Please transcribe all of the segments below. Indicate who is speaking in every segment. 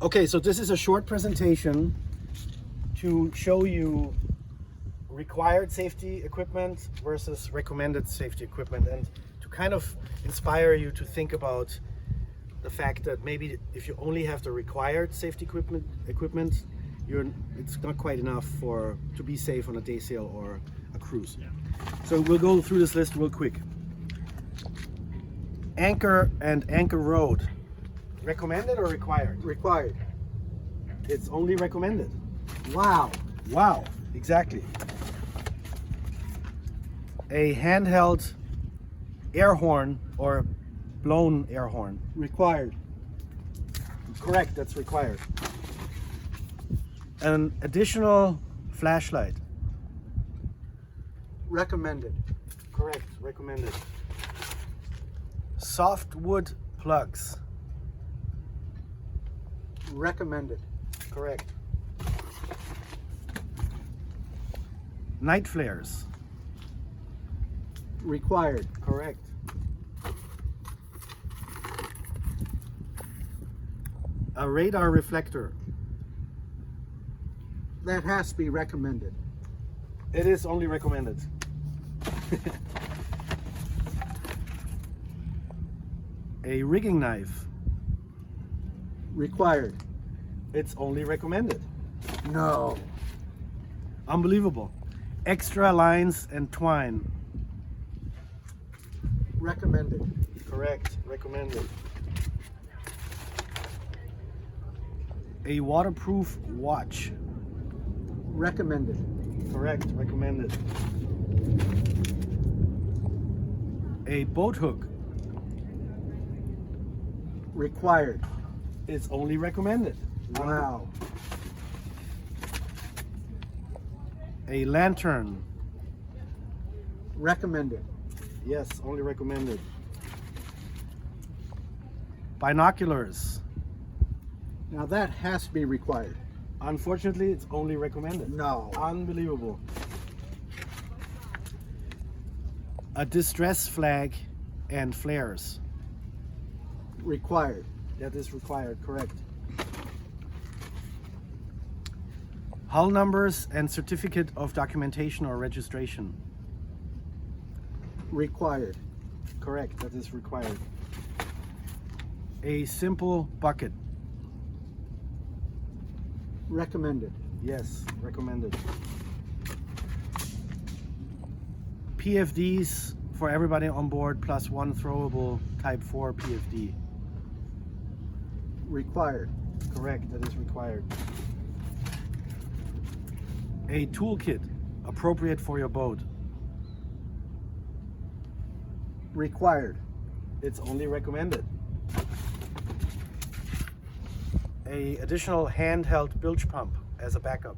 Speaker 1: Okay, so this is a short presentation to show you required safety equipment versus recommended safety equipment, and to kind of inspire you to think about the fact that maybe if you only have the required safety equipment, it's not quite enough to be safe on a day sail or a cruise. Yeah. So we'll go through this list real quick. Anchor and anchor rod, recommended or required?
Speaker 2: Required.
Speaker 1: It's only recommended.
Speaker 2: Wow.
Speaker 1: Wow, exactly. A handheld air horn or blown air horn.
Speaker 2: Required.
Speaker 1: Correct, that's required. An additional flashlight.
Speaker 2: Recommended.
Speaker 1: Correct, recommended. Softwood plugs.
Speaker 2: Recommended.
Speaker 1: Correct. Night flares.
Speaker 2: Required.
Speaker 1: Correct. A radar reflector.
Speaker 2: That has to be recommended.
Speaker 1: It is only recommended. A rigging knife.
Speaker 2: Required.
Speaker 1: It's only recommended.
Speaker 2: No.
Speaker 1: Unbelievable. Extra lines and twine.
Speaker 2: Recommended.
Speaker 1: Correct, recommended. A waterproof watch.
Speaker 2: Recommended.
Speaker 1: Correct, recommended. A boat hook.
Speaker 2: Required.
Speaker 1: It's only recommended.
Speaker 2: Wow.
Speaker 1: A lantern.
Speaker 2: Recommended.
Speaker 1: Yes, only recommended. Binoculars.
Speaker 2: Now that has to be required.
Speaker 1: Unfortunately, it's only recommended.
Speaker 2: No.
Speaker 1: Unbelievable. A distress flag and flares.
Speaker 2: Required.
Speaker 1: That is required, correct. Hull numbers and certificate of documentation or registration.
Speaker 2: Required.
Speaker 1: Correct, that is required. A simple bucket.
Speaker 2: Recommended.
Speaker 1: Yes, recommended. PFDs for everybody on board plus one throwable type 4 PFD.
Speaker 2: Required.
Speaker 1: Correct, that is required. A toolkit appropriate for your boat.
Speaker 2: Required.
Speaker 1: It's only recommended. A additional handheld bilge pump as a backup.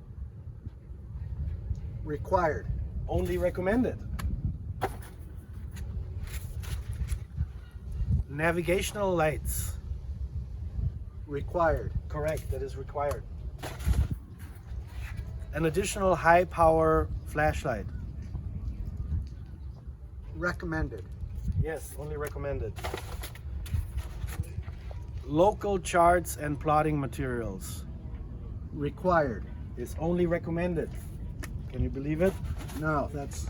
Speaker 2: Required.
Speaker 1: Only recommended. Navigational lights.
Speaker 2: Required.
Speaker 1: Correct, that is required. An additional high power flashlight.
Speaker 2: Recommended.
Speaker 1: Yes, only recommended. Local charts and plotting materials.
Speaker 2: Required.
Speaker 1: Is only recommended. Can you believe it?
Speaker 2: No, that's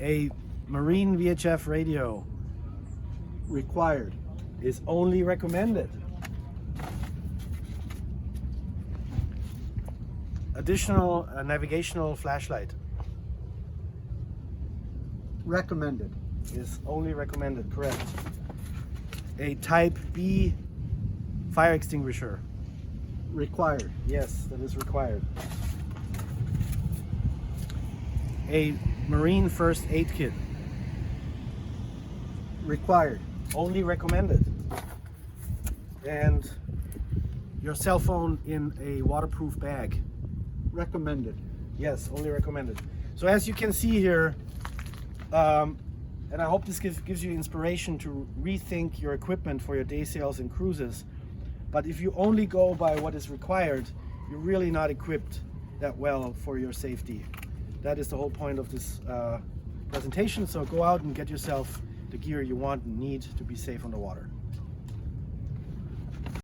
Speaker 1: A marine VHF radio
Speaker 2: required.
Speaker 1: is only recommended. Additional navigational flashlight
Speaker 2: Recommended.
Speaker 1: is only recommended, correct. A type B fire extinguisher.
Speaker 2: Required.
Speaker 1: Yes, that is required. A marine first aid kit.
Speaker 2: Required.
Speaker 1: Only recommended. And your cell phone in a waterproof bag.
Speaker 2: Recommended.
Speaker 1: Yes, only recommended. So as you can see here, and I hope this gives you inspiration to rethink your equipment for your day sails and cruises. But if you only go by what is required, you're really not equipped that well for your safety. That is the whole point of this presentation. So go out and get yourself the gear you want and need to be safe on the water.